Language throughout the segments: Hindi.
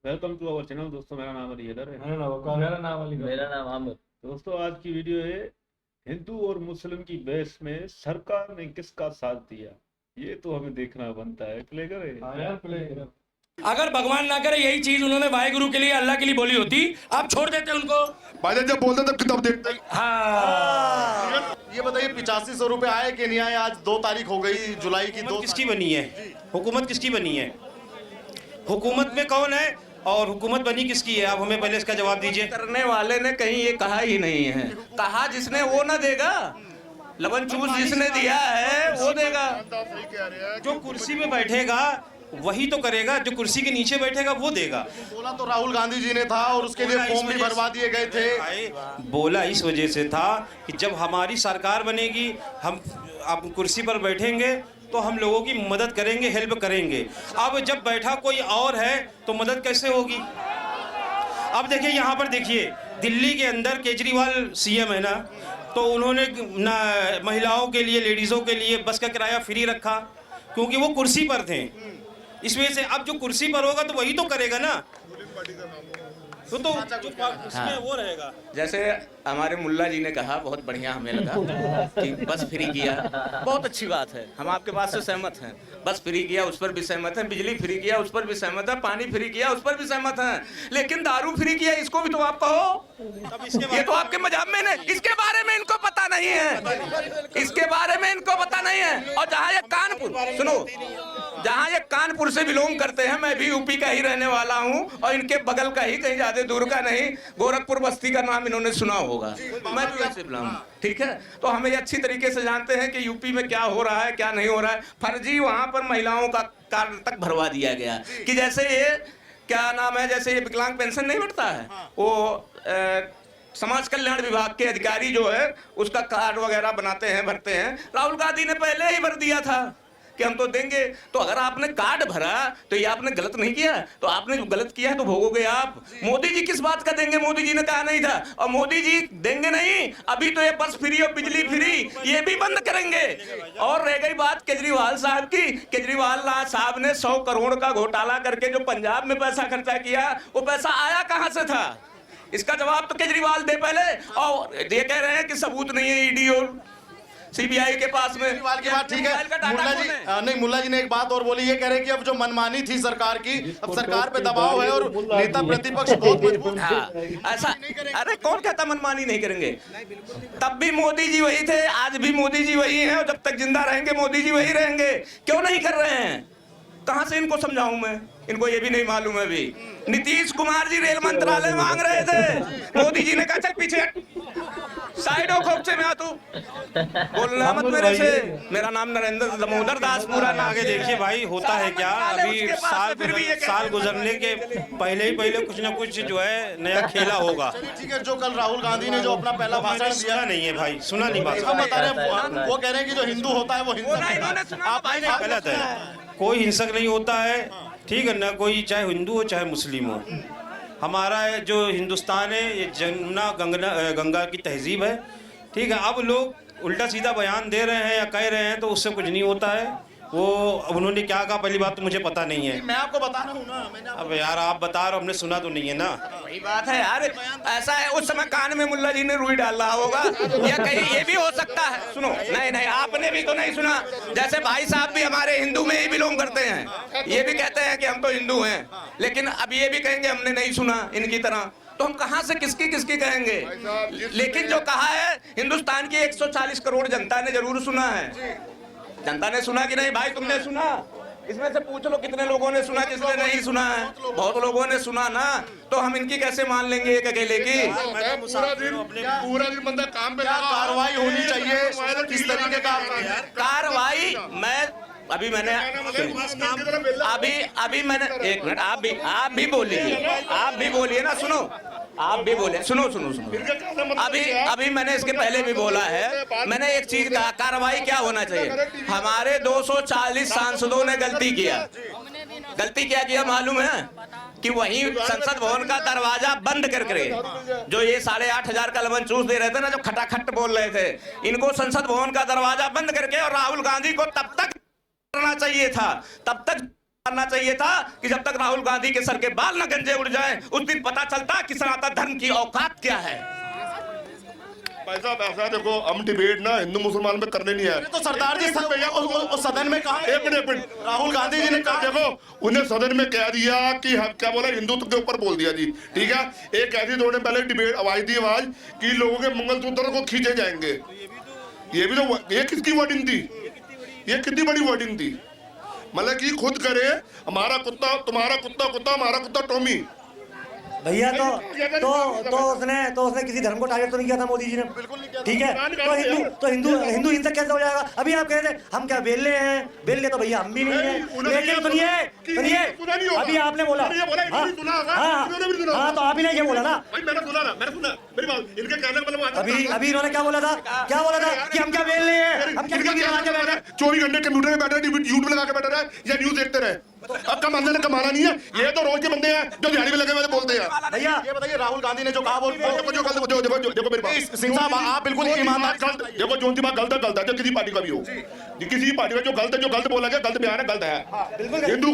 Welcome to our channel. दोस्तों मेरा नाम अली हैदर है। मेरा नाम आमिर। दोस्तों आज की वीडियो है हिंदू और मुस्लिम की बहस में सरकार ने किसका साथ दिया, ये तो हमें देखना बनता है। प्ले करे प्ले। अगर भगवान ना करे यही चीज उन्होंने वाहेगुरु के लिए अल्लाह के लिए बोली होती, आप छोड़ देते उनको। भाईजान जब बोलते तब किताब देखते। हाँ, ये बताइए 8500 रुपए आए कि नहीं आए? आज 2 तारीख हो गई जुलाई की। हुकूमत किसकी बनी है? हुकूमत किसकी बनी है? हुकूमत में कौन है और हुकूमत बनी किसकी है? आप हमें पहले इसका जवाब दीजिए। करने वाले ने कहीं ये कहा ही नहीं है। कहा जिसने वो ना देगा, लवन चूस जिसने दिया है वो देगा। जो कुर्सी पे बैठेगा वही तो करेगा, जो कुर्सी के नीचे बैठेगा वो देगा। बोला तो राहुल गांधी जी ने था और उसके लिए फॉर्म भी भरवा दिए गए थे। बोला इस वजह से था कि जब हमारी सरकार बनेगी, हम आप कुर्सी पर बैठेंगे तो हम लोगों की मदद करेंगे, हेल्प करेंगे। अब जब बैठा कोई और है तो मदद कैसे होगी? अब देखिए यहाँ पर देखिए, दिल्ली के अंदर केजरीवाल सीएम है ना, तो उन्होंने ना महिलाओं के लिए, लेडीज़ों के लिए बस का किराया फ्री रखा क्योंकि वो कुर्सी पर थे। इस वजह से अब जो कुर्सी पर होगा तो वही तो करेगा ना, तो इसमें वो रहेगा। जैसे हमारे मुल्ला जी ने कहा, बहुत बढ़िया हमें लगा कि बस फ्री किया, बहुत अच्छी बात है, हम आपके बात से सहमत हैं। बस फ्री किया उस पर भी सहमत हैं, बिजली फ्री किया उस पर भी सहमत है, पानी फ्री किया उस पर भी सहमत हैं, लेकिन दारू फ्री किया इसको भी तो आप कहो। ये तो आपके मजाक में नहीं, इसके बारे में इनको पता नहीं है, इसके बारे में इनको पता नहीं है। और जहाँ ये कानपुर, सुनो, जहाँ ये कानपुर से बिलोंग करते हैं, मैं भी यूपी का ही रहने वाला हूँ और इनके बगल का ही, कहीं ज्यादा दूर का नहीं। गोरखपुर बस्ती का नाम इन्होंने सुना होगा, मैं भी वैसे बिलोंग, ठीक है। तो हमें ये अच्छी तरीके से जानते हैं कि यूपी में क्या हो रहा है क्या नहीं हो रहा है। फर्जी वहाँ पर महिलाओं का कार्ड तक भरवा दिया गया कि जैसे ये क्या नाम है, जैसे ये विकलांग पेंशन नहीं बढ़ता है, वो समाज कल्याण विभाग के अधिकारी जो है उसका कार्ड वगैरह बनाते हैं, भरते हैं। राहुल गांधी ने पहले ही भर दिया था कि हम तो देंगे। तो अगर आपने कार्ड भरा तो ये आपने गलत नहीं किया, तो आपने जो गलत किया है तो भोगोगे आप। मोदी जी किस बात का देंगे? मोदी जी ने कहा नहीं था, और मोदी जी देंगे नहीं। अभी तो ये बस फ्री और बिजली फ्री ये भी बंद करेंगे। और रह गई बात केजरीवाल साहब की, केजरीवाल साहब ने 100 करोड़ का घोटाला करके जो पंजाब में पैसा खर्चा किया, वो पैसा आया कहां से था? इसका जवाब तो केजरीवाल दे पहले। और ये कह रहे हैं कि सबूत नहीं है ईडी और सीबीआई के पास में। केजरीवाल की बात ठीक है। मुल्ला जी नहीं, मुल्ला जी ने एक बात और बोली, ये कह रहे हैं कि अब जो मनमानी थी सरकार की, अब सरकार पे दबाव है और नेता प्रतिपक्ष बहुत मजबूत है। ऐसा, अरे कौन कहता मनमानी नहीं करेंगे? तब भी मोदी जी वही थे, आज भी मोदी जी वही हैं, और जब तक जिंदा रहेंगे मोदी जी वही रहेंगे। क्यों नहीं कर रहे हैं? कहां से इनको समझाऊं मैं? इनको ये भी नहीं मालूम है। भी नीतीश कुमार जी रेल मंत्रालय मांग रहे थे, मोदी जी ने कहा चल पीछे साइड हो, खोपचे में आ तू, बोलना मत मेरे से। मेरा नाम नरेंद्र दामोदर दास पूरा नाम। आगे देखिए भाई, होता है क्या, अभी साल गुजरने के पहले ही कुछ ना कुछ जो है नया खेला होगा। ठीक है, जो कल राहुल गांधी ने जो अपना पहला भाषण दिया नहीं है भाई, सुना नहीं बात। हम बता रहे हैं, वो कह रहे हैं कि जो हिंदू होता है वो हिंदू गलत है। कोई हिंसक नहीं होता है, ठीक है ना, कोई चाहे हिंदू हो चाहे मुस्लिम हो। हमारा जो हिंदुस्तान है ये जमुना गंगा की तहजीब है, ठीक है। अब लोग उल्टा सीधा बयान दे रहे हैं या कह रहे हैं तो उससे कुछ नहीं होता है। वो उन्होंने क्या कहा पहली बात तो मुझे पता नहीं है। मैं आपको बता रहा हूँ ना। अब यार आप बता रहे हो, हमने सुना तो नहीं है ना। वही बात है यार, ऐसा है उस समय कान में मुल्ला जी ने रुई डाल रहा होगा, या कहीं ये भी हो सकता है। सुनो, नहीं आपने भी तो नहीं सुना। जैसे भाई साहब भी हमारे हिंदू में ही बिलोंग करते हैं, ये भी कहते हैं कि हम तो हिंदू हैं, लेकिन अब ये भी कहेंगे हमने नहीं सुना इनकी तरह। तो हम कहां से किसकी कहेंगे? लेकिन जो कहा है, हिंदुस्तान की 140 करोड़ जनता ने जरूर सुना है। जनता ने सुना कि नहीं भाई? तुमने सुना? इसमें से पूछ लो कितने लोगों ने सुना, किसने नहीं सुना है। बहुत लोगों ने सुना ना, तो हम इनकी कैसे मान लेंगे एक अकेले की? पूरा दिन बंदा काम पे, कार्रवाई होनी चाहिए। किस तरीके का कार्रवाई? अभी मैंने एक मिनट, आप भी बोलिए ना, सुनो, आप भी बोले, सुनो। अभी मैंने इसके पहले भी बोला है, मैंने एक चीज कहा, कार्रवाई क्या होना चाहिए? हमारे 240 सांसदों ने गलती क्या किया मालूम है? कि वहीं संसद भवन का दरवाजा बंद करके, जो ये 8,500 का लवन चूस दे रहे थे ना, जो खटाखट बोल रहे थे, इनको संसद भवन का दरवाजा बंद करके और राहुल गांधी को तब तक करना चाहिए था, तब तक करना चाहिए था कि जब तक राहुल गांधी के सर के बाल न गंजे उड़ जाएं, उस दिन पता चलता कि सनातन धर्म की औकात क्या है। भाई साहब ऐसा देखो, हम डिबेट ना हिंदू मुसलमान में करने नहीं आए। तो सरदार जी सदन में कहा, एक मिनट राहुल गांधी जी ने कहा, देखो उन्हें सदन में कह दिया कि हम क्या बोला, हिंदुत्व के ऊपर बोल दिया जी, ठीक है। एक ऐसी थोड़े पहले डिबेट आवाज दी आवाज कि लोगों के मंगलसूत्र को खींचे जाएंगे। ये भी तो, ये किसकी वर्डिंग थी, ये कितनी बड़ी वर्डिंग थी। मतलब कि खुद करे हमारा कुत्ता तुम्हारा कुत्ता कुत्ता, हमारा कुत्ता टॉमी। भैया तो उसने किसी धर्म को टारगेट तो नहीं किया था मोदी जी ने, ठीक है। तो हिंदू हिंसक कैसे हो जाएगा। अभी आप कह रहे थे हम क्या बेले हैं, बेले तो भैया हम भी नहीं है। लेकिन सुनिए अभी आपने बोला, हाँ तो आप ही ने ये बोला ना, मैंने सुना मेरी बात, इनके कहने का मतलब अभी इन्होंने क्या बोला था कि हम क्या बेले हैं, हम क्या टीवी लगा के बैठे 24 घंटे कंप्यूटर में बैठे यूट्यूब लगा के बैठे रहे या न्यूज देखते रहे। अब कमाने ने कमाना नहीं है, ये तो रोज के बंदे हैं जो दिहाड़ी में लगे हुए बोलते हैं। भैया ये बताइए राहुल गांधी ने जो कहा वो देखो मेरी बात, सिंह साहब आप बिल्कुल ईमानदार, देखो जो सी बात गलत है जो किसी पार्टी का भी हो, किसी पार्टी का जो गलत बोला गया, गलत बयान है, गलत है। हिंदू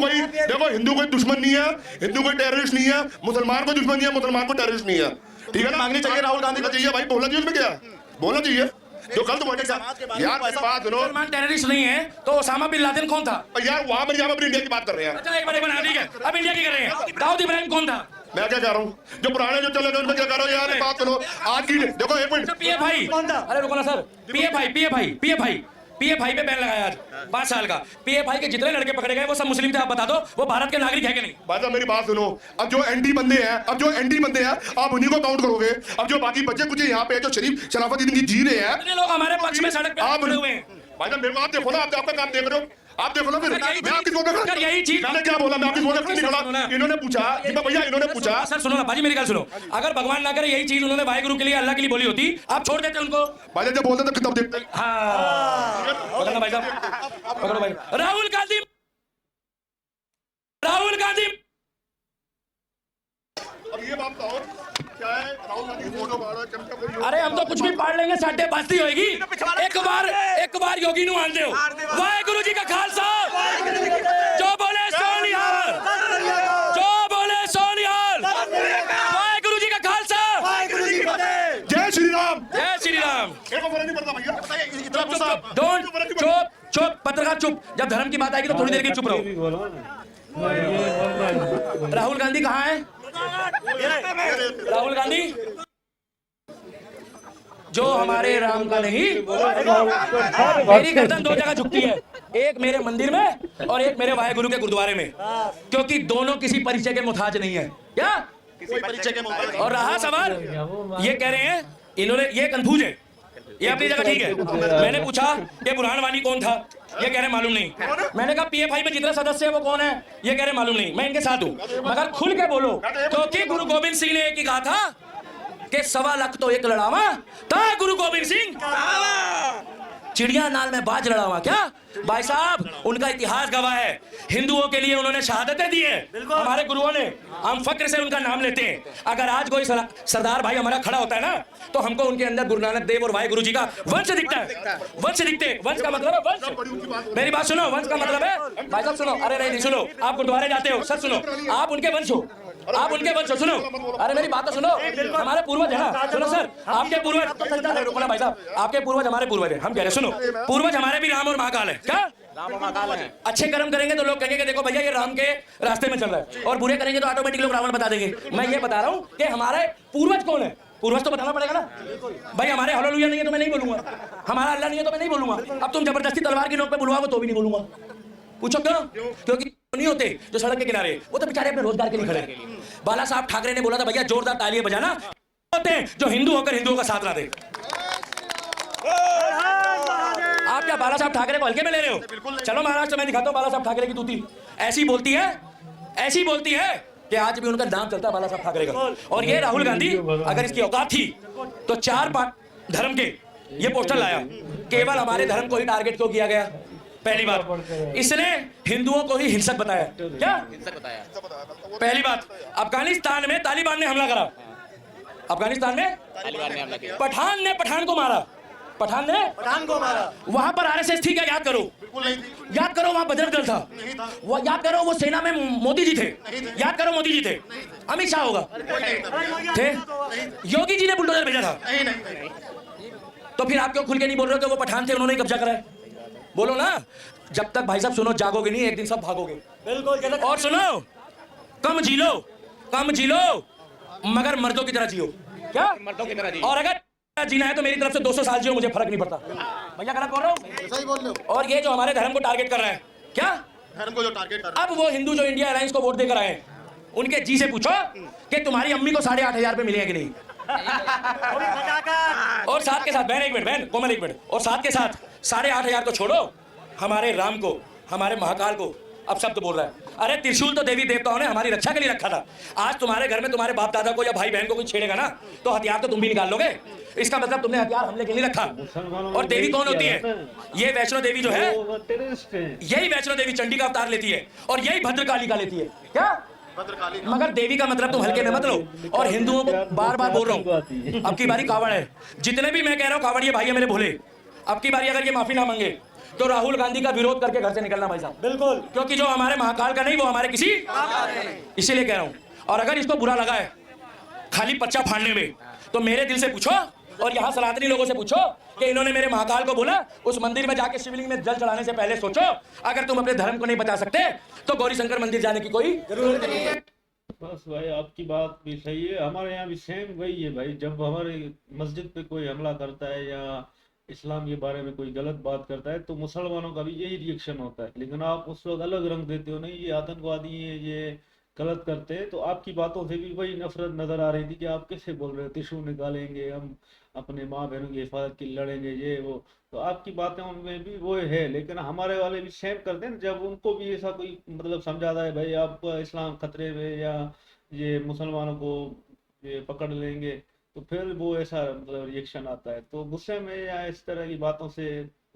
कोई दुश्मन नहीं है, हिंदू कोई टेररिस्ट नहीं है, मुसलमान को दुश्मन नहीं है, मुसलमान को टेररिस्ट नहीं है, ठीक है ना। मांगनी चाहिए राहुल गांधी को, चाहिए भाई, बोलना चाहिए उसमें, क्या बोलना चाहिए जो गलत बोले। यार मेरी बात सुनो, मुसलमान टेररिस्ट नहीं है तो ओसामा बिन लादेन कौन था? यार वहां पर यहाँ पर इंडिया की बात कर रहे हैं। अच्छा एक बार ठीक है, अब इंडिया की कर रहे हैं। दाऊद इब्राहिम कौन था? मैं क्या कह रहा हूँ, जो पुराने जो चले गए उनमें क्या कह रहा हूँ। यार बात सुनो, आज की देखो एक मिनट, पीएफआई कौन था? अरे रुको ना सर, पीएफआई पे बैन लगाया आज 5 साल का। पीएफआई के जितने लड़के पकड़े गए वो सब मुस्लिम थे, आप बता दो वो भारत के नागरिक है कि नहीं? भाई साहब मेरी बात सुनो, अब जो एंटी बंदे हैं आप उन्हीं को काउंट करोगे। अब जो बाकी बच्चे कुछ यहाँ पे जो शरीफ शराफत जिंदगी जी रहे हैं, कितने लोग हमारे पक्ष में सड़क पे खड़े हुए हैं? भाई साहब मेरे को आप देखो ना, आप आपका काम देख रहे हो, आप देखो ना। फिर मैं आपकी सोच में यही चीज मैंने क्या बोला, मैं आपकी सोच में नहीं खड़ा। इन्होंने पूछा भैया, इन्होंने पूछा सर सुनो ना भाजी, मेरी गल सुनो, अगर भगवान ना करे यही चीज उन्होंने वाहिगुरु के लिए अल्लाह के लिए बोली होती, आप छोड़ देते उनको? भाई जब बोलते तो किताब देखते। हाँ भाई साहब, पकड़ो भाई। राहुल गांधी अब ये बात बताओ क्या है, राहुल गांधी की फोटो बाड़ा चमचा कोई। अरे हम तो कुछ भी पाड़ लेंगे, साढ़े बस्ती होगी। एक बार योगी नु आन दो। वाहिगुरु जी का खालसा, जो बोले सोनिहाल, वाहिगुरु जी का खालसा, जय श्री राम। एक फर्क नहीं पड़ता भैया, चुप पत्रकार चुप, जब धर्म की बात आएगी तो थोड़ी देर के चुप रहो। राहुल गांधी कहाँ है? राहुल गांधी जो हमारे राम का नहीं, मेरी गर्दन 2 जगह झुकती है, एक मेरे मंदिर में और एक मेरे वाहिगुरु के गुरुद्वारे में, क्योंकि दोनों किसी परिचय के मुताज नहीं है। क्या किसी परिचय के मुताबिक। और रहा सवाल, ये कह रहे हैं इन्होंने, ये कंफ्यूज है, ये अपनी जगह ठीक है। मैंने पूछा कि बुरहान वानी कौन था, ये कह रहे मालूम नहीं। मैंने कहा पीएफआई में जितने सदस्य है वो कौन है, ये कह रहे मालूम नहीं। मैं इनके साथ हूं, मगर खुल के बोलो, क्योंकि गुरु गोविंद सिंह ने एक ही कहा था कि 1.25 लाख तो एक लड़ावा था। गुरु गोविंद सिंह चिड़िया नाल में बाज लड़ावा क्या? भाई साहब उनका इतिहास गवाह है, हिंदुओं के लिए उन्होंने शहादतें दी है हमारे गुरुओं ने, हम फक्र से उनका नाम लेते हैं। अगर आज कोई सरदार भाई हमारा खड़ा होता है ना, तो हमको उनके अंदर गुरु नानक देव और वाहिगुरु जी का वंश दिखता है। वंश का मतलब है वंश। मेरी बात सुनो, वंश का मतलब है, भाई साहब सुनो, अरे नहीं सुनो, आप गुरुद्वारे जाते हो, सर सुनो, आप उनके वंश हो, सुनो, अरे मेरी बात तो सुनो, हमारे पूर्वज है ना, सुनो सर, आपके पूर्वज, रुको ना भाई साहब, आपके पूर्वज हमारे पूर्वज है, हम कह रहे सुनो, पूर्वज हमारे भी राम और महाकाल है। क्या राम और महाकाल है? अच्छे कर्म करेंगे तो लोग कहेंगे कि देखो भैया ये राम के रास्ते में चल रहा है, और बुरे करेंगे तो ऑटोमेटिक लोग रावण बता देंगे। मैं ये बता रहा हूँ कि हमारे पूर्वज कौन है, पूर्वज तो बताना पड़ेगा ना भाई। हमारे हालेलुया नहीं है तो मैं नहीं बोलूंगा, हमारा अल्लाह नहीं है तो मैं नहीं बोलूंगा। अब तुम जबरदस्ती तलवार की नोक पे बुलवाओगे तो भी नहीं बोलूंगा। पूछो क्यों? क्योंकि नहीं होते जो सड़क के किनारे, वो तो बेचारे अपने रोजगार के लिए खड़े। बाला साहब ठाकरे ने बोला था भैया जोरदार तालियां बजाना, होते हैं जो हिंदू होकर हिंदुओं का साथ ना दे। आप क्या बाला साहब ठाकरे को हल्के में ले रहे हो? चलो महाराष्ट्र में दिखाता हूं बाला साहब ठाकरे की तूती, ऐसी बोलती है कि आज भी उनका नाम चलता है बाला साहब ठाकरे का। और ये राहुल गांधी अगर इसकी औकात थी तो 4 धर्म के ये पोस्टर लाया, केवल हमारे धर्म को ही टारगेट क्यों किया गया? पहली बात, इसने हिंदुओं को ही हिंसक बताया। क्या हिंसक बताया? पहली बात, अफगानिस्तान में तालिबान ने हमला करा, अफगानिस्तान में तालिबान ने हमला किया, पठान ने पठान को मारा, वहां पर आरएसएस थी क्या? याद करो, बिल्कुल नहीं थी। याद करो वहां बजरंग दल था, नहीं था। वो याद करो वो सेना में मोदी जी थे, याद करो मोदी जी थे, अमित शाह होगा थे, योगी जी ने बुलडोजर भेजा था। नहीं नहीं नहीं। तो फिर आप क्यों खुल के नहीं बोल रहे हो कि वो पठान थे, उन्होंने कब्जा करा है? बोलो ना। जब तक भाई साहब सुनो, जागोगे नहीं, एक दिन सब भागोगे। बिल्कुल। और सुनो, कम जी लो, कम जी लो, मगर मर्दों की तरह जियो। क्या? मर्दों की तरह जी। और अगर जीना है तो मेरी तरफ से 200 साल जियो, मुझे फर्क नहीं पड़ता। भैया गलत बोल रहा हूँ? सही बोल रहे हो। और ये जो हमारे धर्म को टारगेट कर रहा है, क्या धर्म को जो टारगेट कर रहा अब वो हिंदू जो इंडिया अलायंस को वोट देकर आए, उनके जी से पूछो कि तुम्हारी अम्मी को 8,500 रुपए मिले हैं कि नहीं? और साथ के साथ बहन, एक मिनट बहन, कोमल एक मिनट, और साथ के साथ 8,500 को छोड़ो, हमारे राम को, हमारे महाकाल को अब शब्द बोल रहा है। अरे त्रिशूल तो देवी देवताओं ने हमारी रक्षा के लिए रखा था। आज तुम्हारे घर में तुम्हारे बाप दादा को या भाई बहन को कोई छेड़ेगा ना, तो हथियार तो तुम भी निकाल लोगे। इसका मतलब तुमने हथियार हमले के लिए रखा। और देवी कौन होती है? ये वैष्णो देवी जो है, यही वैष्णो देवी चंडी का अवतार लेती है, और यही भद्रकाली का लेती है। क्या? भद्रकाली। मगर देवी का मतलब तुम हल्के में मत लो। और हिंदुओं को बार बार बोल रहा हूँ, अब की बारी कावड़ है। जितने भी मैं कह रहा हूँ कावड़ ये भाई है मेरे भोले, अब की बारी अगर ये माफी ना मांगे तो राहुल गांधी का विरोध करके घर से निकलना भाई साहब। बिल्कुल। क्योंकि जो हमारे महाकाल का नहीं, वो हमारे किसी, इसीलिए कह रहा हूं। और अगर इसको बुरा लगा है खाली पर्चा फाड़ने में, तो मेरे दिल से पूछो और यहाँ सनातनी लोगों से पूछो कि इन्होंने मेरे महाकाल को बोला, उस मंदिर में जाके शिवलिंग में जल चढ़ाने से पहले सोचो, अगर तुम अपने धर्म को नहीं बचा सकते तो गौरी शंकर मंदिर जाने की कोई जरूरत नहीं है। बस भाई आपकी बात भी सही है, हमारे यहाँ भी सेम वही है भाई। जब हमारे मस्जिद पे कोई हमला करता है या इस्लाम के बारे में कोई गलत बात करता है, तो मुसलमानों का भी यही रिएक्शन होता है। लेकिन आप उस वक्त अलग रंग देते हो, नहीं ये आतंकवादी है, ये गलत करते हैं। तो आपकी बातों से भी वही नफरत नजर आ रही थी कि आप कैसे बोल रहे हो, त्रिशूल निकालेंगे, हम अपने माँ बहनों की हिफाजत के लिए लड़ेंगे, ये वो। तो आपकी बातें उनमें भी वो है, लेकिन हमारे वाले भी सेम करते हैं। जब उनको भी ऐसा कोई मतलब समझाता है भाई आपका इस्लाम खतरे में या ये मुसलमानों को ये पकड़ लेंगे, तो फिर वो ऐसा मतलब रिएक्शन आता है। तो गुस्से में या इस तरह की बातों से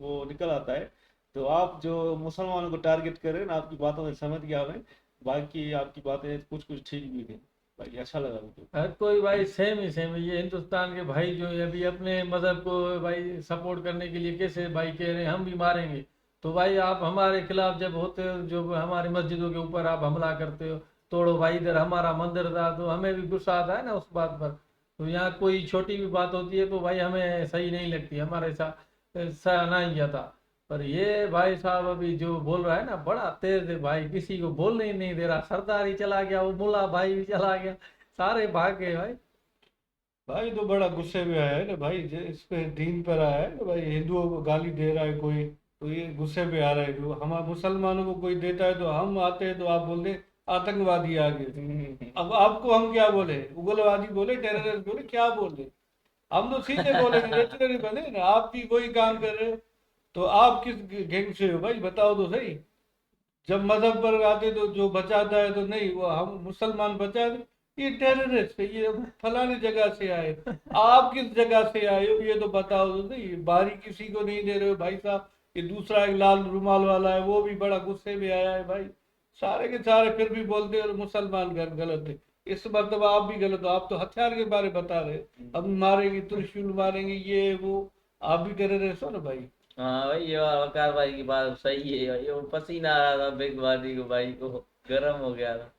वो निकल आता है। तो आप जो मुसलमानों को टारगेट कर रहे हैं ना, आपकी बातों से समझ गया हमें। बाकी आपकी बातें कुछ कुछ ठीक भी थी भाई, अच्छा लगा मुझे। हर कोई भाई सेम ही सेम है। ये हिंदुस्तान के भाई जो है अभी अपने मजहब को भाई सपोर्ट करने के लिए कैसे भाई कह रहे हैं हम भी मारेंगे, तो भाई आप हमारे खिलाफ जब होते हो, जो हमारी मस्जिदों के ऊपर आप हमला करते हो, तोड़ो भाई इधर हमारा मंदिर था, तो हमें भी गुस्सा आता है ना उस बात पर। तो यहाँ कोई छोटी भी बात होती है तो भाई हमें सही नहीं लगती, हमारे साथ सहना ही जाता। पर ये भाई साहब अभी जो बोल रहा है ना, बड़ा तेज है भाई, किसी को बोलने ही नहीं दे रहा। सरदार ही चला गया, वो मुल्ला भाई भी चला गया, सारे भाग गए भाई। भाई तो बड़ा गुस्से में आया है ना भाई, इस पे दीन पर आया है ना भाई। हिंदुओं को गाली दे रहा है कोई, तो ये गुस्से पे आ रहा है। जो हमारे मुसलमानों को कोई देता है तो हम आते हैं तो आप बोलते आतंकवादी आ गए। अब आपको हम क्या बोले, उग्रवादी बोले, टेररिस्ट बोले, क्या बोले? हम तो सीधे बोले, नेचुरली बने ना। आप भी वही काम कर रहे हो, तो आप किस गैंग से हो भाई, बताओ तो सही। जब मजहब पर आते तो जो बचाता है तो नहीं, वो हम मुसलमान बचा दे, ये टेररिस्ट है, ये फलाने जगह से आए। आप किस जगह से आए हो ये तो बताओ तो सही। बारी किसी को नहीं दे रहे हो भाई साहब। ये दूसरा एक लाल रुमाल वाला है, वो भी बड़ा गुस्से में आया है भाई। सारे के सारे फिर भी बोलते और मुसलमान गलत है। इस मतलब आप भी गलत हो। आप तो हथियार के बारे बता रहे, हम मारेंगे, त्रिशूल मारेंगे, ये वो। आप भी टेररिस्ट हो ना भाई। हाँ भाई, ये वकार भाई की बात सही है। ये पसीना आ रहा था बेगवादी को, भाई को गर्म हो गया था।